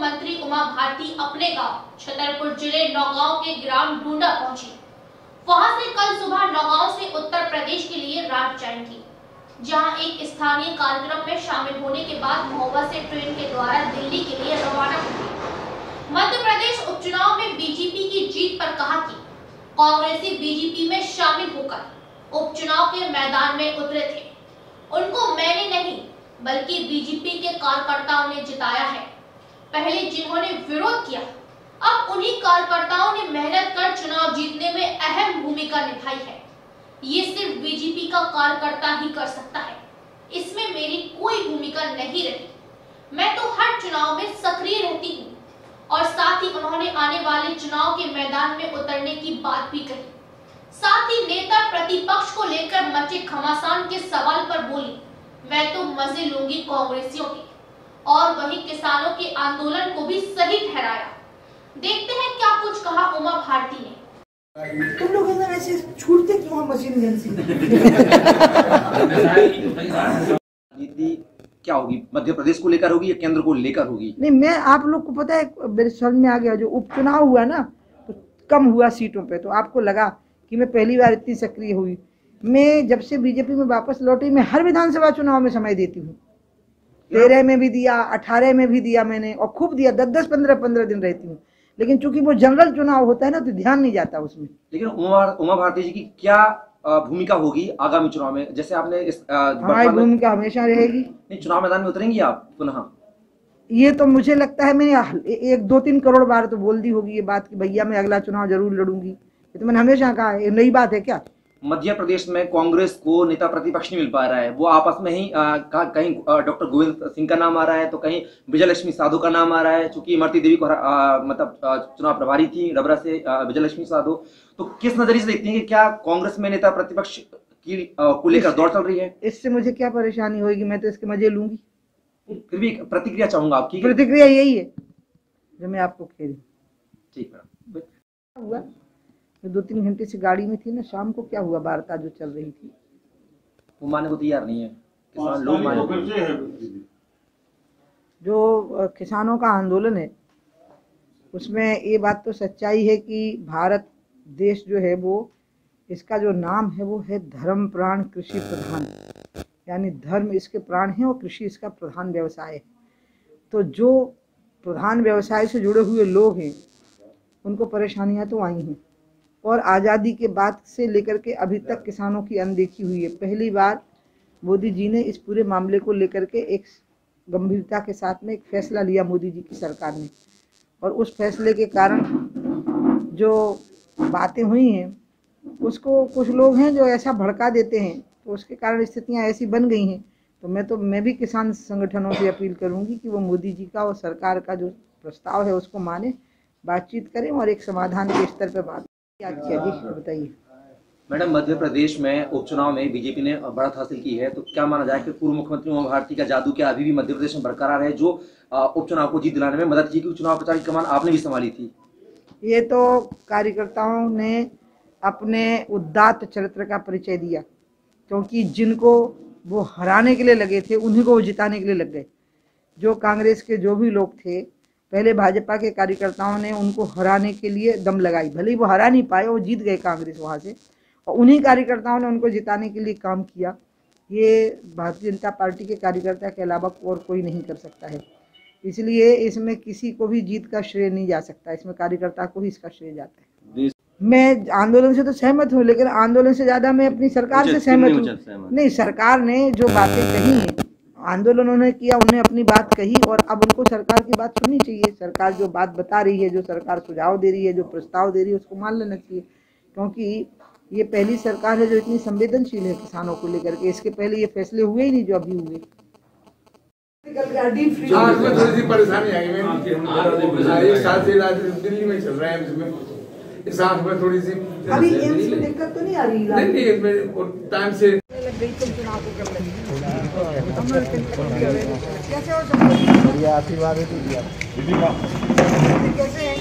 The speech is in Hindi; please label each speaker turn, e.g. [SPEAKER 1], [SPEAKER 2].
[SPEAKER 1] मंत्री उमा भारती अपने गांव छतरपुर जिले नौगांव के ग्राम ढूंढा पहुंची। वहां से कल सुबह नौगांव से उत्तर प्रदेश के लिए रात जाएंगी, जहां एक स्थानीय कार्यक्रम में शामिल होने के बाद महोबा से ट्रेन के द्वारा दिल्ली के लिए रवाना होंगी। मध्य प्रदेश उपचुनाव में बीजेपी की जीत पर कहा कि कांग्रेसी बीजेपी में शामिल होकर उपचुनाव के मैदान में उतरे थे। उनको मैंने नहीं बल्कि बीजेपी के कार्यकर्ताओं ने जिताया है। पहले जिन्होंने विरोध किया, अब उन्हीं कार्यकर्ताओं ने मेहनत कर चुनाव जीतने में अहम भूमिका निभाई है। ये सिर्फ बीजेपी का कार्यकर्ता ही कर सकता है, इसमें मेरी कोई भूमिका नहीं रही। मैं तो हर चुनाव में सक्रिय रहती हूँ। और साथ ही उन्होंने आने वाले चुनाव के मैदान में उतरने की बात भी कही। साथ ही नेता प्रतिपक्ष को लेकर मचे घमासान के सवाल पर बोली, मैं तो मजे लूंगी कांग्रेसियों के। और वहीं किसानों के आंदोलन को भी सही ठहराया। देखते हैं क्या कुछ कहा उमा भारती ने।
[SPEAKER 2] तुम लोग ऐसे छूटते क्यों मशीन गन से?
[SPEAKER 3] नीति क्या होगी, मध्य प्रदेश को लेकर होगी या केंद्र को लेकर होगी?
[SPEAKER 2] नहीं, मैं आप लोग को पता है, मेरे समझ में आ गया, जो उपचुनाव हुआ ना तो कम हुआ सीटों पे, तो आपको लगा कि मैं पहली बार इतनी सक्रिय हुई। मैं जब से बीजेपी में वापस लौटी, मैं हर विधानसभा चुनाव में समय देती हूँ। 13 में भी दिया, 18 में भी दिया मैंने, और खूब दिया, 10-10, 15-15 दिन रहती हूँ। लेकिन चूंकि वो जनरल चुनाव होता है ना, तो ध्यान नहीं जाता उसमें।
[SPEAKER 3] लेकिन उमा भारती जी की क्या भूमिका होगी आगामी चुनाव में? जैसे आपने
[SPEAKER 2] हमारी भूमिका हमेशा रहेगी।
[SPEAKER 3] नहीं, चुनाव मैदान में उतरेंगी आप पुनः?
[SPEAKER 2] ये तो मुझे लगता है मैंने 1-2-3 करोड़ बार तो बोल दी होगी ये बात कि भैया मैं अगला चुनाव जरूर लड़ूंगी। ये तो मैंने हमेशा कहा है, नई बात है क्या?
[SPEAKER 3] मध्य प्रदेश में कांग्रेस को नेता प्रतिपक्ष नहीं मिल पा रहा है। वो आपस में ही कहीं डॉक्टर गोविंद सिंह का नाम आ रहा है, तो कहीं विजयलक्ष्मी साधो का नाम आ रहा है। चूंकि इमरती देवी को मतलब चुनाव प्रभारी थी डबरा से विजयलक्ष्मी साधो, तो किस नजरिए से देखती हैं कि क्या कांग्रेस में नेता प्रतिपक्ष की को लेकर दौड़ चल रही है?
[SPEAKER 2] इससे मुझे क्या परेशानी होगी, मैं तो इसके मजे लूंगी।
[SPEAKER 3] फिर भी प्रतिक्रिया चाहूंगा आपकी।
[SPEAKER 2] प्रतिक्रिया यही है जो मैं आपको कह रही हूँ।
[SPEAKER 3] ठीक है।
[SPEAKER 2] हुआ 2-3 घंटे से गाड़ी में थी ना, शाम को क्या हुआ, वार्ता जो चल रही थी
[SPEAKER 3] वो मानने को तैयार नहीं है किसान लोग।
[SPEAKER 2] जो किसानों का आंदोलन है उसमें ये बात तो सच्चाई है कि भारत देश जो है वो, इसका जो नाम है वो है धर्म प्राण कृषि प्रधान, यानी धर्म इसके प्राण है और कृषि इसका प्रधान व्यवसाय है। तो जो प्रधान व्यवसाय से जुड़े हुए लोग हैं उनको परेशानियां तो आई हैं, और आज़ादी के बाद से लेकर के अभी तक किसानों की अनदेखी हुई है। पहली बार मोदी जी ने इस पूरे मामले को लेकर के एक गंभीरता के साथ में एक फैसला लिया मोदी जी की सरकार ने, और उस फैसले के कारण जो बातें हुई हैं उसको कुछ लोग हैं जो ऐसा भड़का देते हैं, तो उसके कारण स्थितियां ऐसी बन गई हैं। तो मैं भी किसान संगठनों से अपील करूंगी कि वो मोदी जी का और सरकार का जो प्रस्ताव है उसको माने, बातचीत करें और एक समाधान के स्तर पर बात। क्या किया जी, बताइए।
[SPEAKER 3] मैडम, मध्य प्रदेश में उपचुनाव में बीजेपी ने बढ़त हासिल की है, तो क्या माना जाए कि पूर्व मुख्यमंत्री उमा भारती का जादू क्या अभी भी मध्य प्रदेश में बरकरार है, जो उपचुनाव को जीत दिलाने में मदद की? चुनाव प्रचार की कमान आपने भी संभाली थी।
[SPEAKER 2] ये तो कार्यकर्ताओं ने अपने उदात्त चरित्र का परिचय दिया, क्योंकि जिनको वो हराने के लिए लगे थे उन्हीं को वो जिताने के लिए लग गए। जो कांग्रेस के जो भी लोग थे, पहले भाजपा के कार्यकर्ताओं ने उनको हराने के लिए दम लगाई, भले ही वो हरा नहीं पाए, वो जीत गए कांग्रेस वहाँ से, और उन्हीं कार्यकर्ताओं ने उनको जिताने के लिए काम किया। ये भारतीय जनता पार्टी के कार्यकर्ता के अलावा और कोई नहीं कर सकता है, इसलिए इसमें किसी को भी जीत का श्रेय नहीं जा सकता, इसमें कार्यकर्ता को ही इसका श्रेय जाता है। मैं आंदोलन से तो सहमत हूँ, लेकिन आंदोलन से ज़्यादा मैं अपनी सरकार से सहमत हूँ। नहीं, सरकार ने जो बातें कही हैं, आंदोलन उन्होंने किया, उन्होंने अपनी बात कही, और अब उनको सरकार की बात सुननी चाहिए। सरकार जो बात बता रही है, जो सरकार सुझाव दे रही है, जो प्रस्ताव दे रही है, उसको मान लेना चाहिए, क्योंकि ये पहली सरकार है जो इतनी संवेदनशील है किसानों को लेकर के। इसके पहले ये फैसले हुए ही नहीं जो अभी हुए।
[SPEAKER 4] थोड़ी सी परेशानी आई, एक साल से इलाज दिल्ली में चल रहा है, इस आंख में थोड़ी सी
[SPEAKER 2] अभी एम्स में दिक्कत तो नहीं आ रही?
[SPEAKER 4] नहीं, टाइम से
[SPEAKER 2] चुनाव को कर लेंगे। कैसे हो सकता है?
[SPEAKER 5] आशीर्वाद है।
[SPEAKER 2] कैसे है?